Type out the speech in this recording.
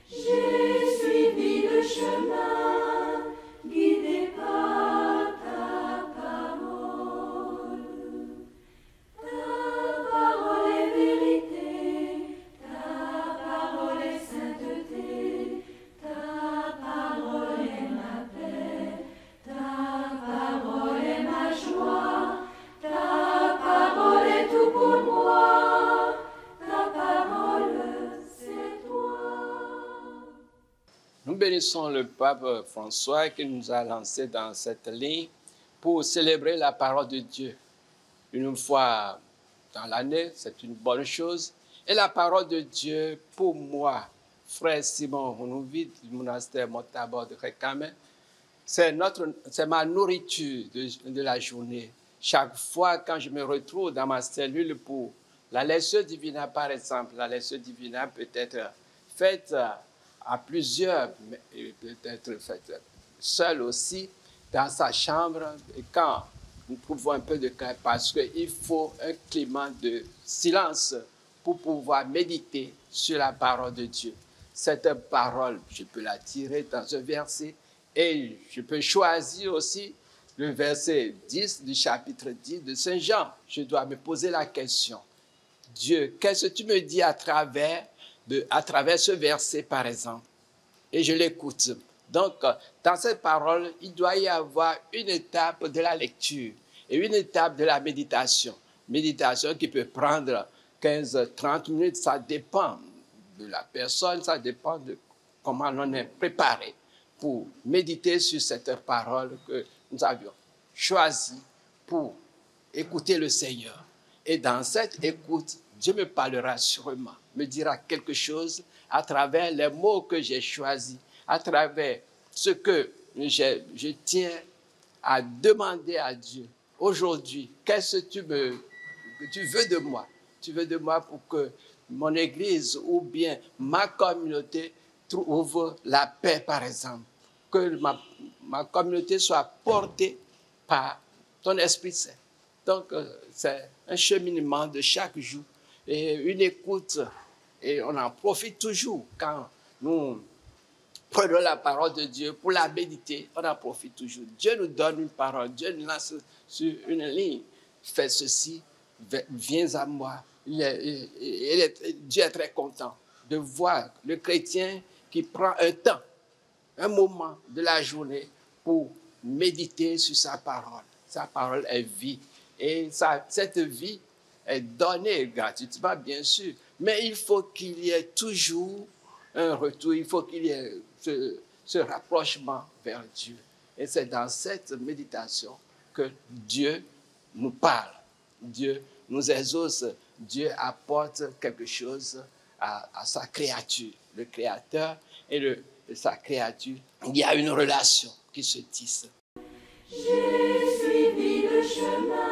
J'ai suivi le chemin, guidé par ta parole. Ta parole est vérité, ta parole est sainteté, ta parole est ma paix, ta parole est ma joie, ta parole est tout pour moi, ta parole c'est toi. Nous bénissons le pape François qui nous a lancé dans cette ligne pour célébrer la parole de Dieu. Une fois dans l'année, c'est une bonne chose. Et la parole de Dieu, pour moi, frère Simon Rounouvide du monastère Montabor de Récamé, c'est ma nourriture de la journée. Chaque fois quand je me retrouve dans ma cellule pour la lecture divina, par exemple, la lecture divina peut être faite à plusieurs, mais peut-être faite seule aussi, dans sa chambre, et quand nous trouvons un peu de calme, parce qu'il faut un climat de silence pour pouvoir méditer sur la parole de Dieu. Cette parole, je peux la tirer dans un verset, et je peux choisir aussi le verset 10 du chapitre 10 de Saint Jean. Je dois me poser la question, Dieu, qu'est-ce que tu me dis à travers ce verset, par exemple? Et je l'écoute. Donc, dans cette parole, il doit y avoir une étape de la lecture et une étape de la méditation. Méditation qui peut prendre 15-30 minutes, ça dépend de la personne, ça dépend de comment l'on est préparé pour méditer sur cette parole que nous avions choisie pour écouter le Seigneur. Et dans cette écoute, Dieu me parlera sûrement, me dira quelque chose à travers les mots que j'ai choisis, à travers ce que je tiens à demander à Dieu. Aujourd'hui, qu'est-ce que tu veux de moi? Tu veux de moi pour que mon église ou bien ma communauté trouve la paix, par exemple. Que ma communauté soit portée par ton Esprit Saint. Donc, c'est un cheminement de chaque jour et une écoute. Et on en profite toujours quand nous prenons la parole de Dieu pour la méditer. On en profite toujours. Dieu nous donne une parole. Dieu nous lance sur une ligne. Fais ceci, viens à moi. Dieu est très content de voir le chrétien qui prend un temps, un moment de la journée pour méditer sur sa parole. Sa parole est vie. Et cette vie est donnée gratuitement, bien sûr. Mais il faut qu'il y ait toujours un retour. Il faut qu'il y ait ce rapprochement vers Dieu. Et c'est dans cette méditation que Dieu nous parle. Dieu nous exauce. Dieu apporte quelque chose à sa créature. Le Créateur et sa créature. Il y a une relation qui se tisse. J'ai suivi le chemin.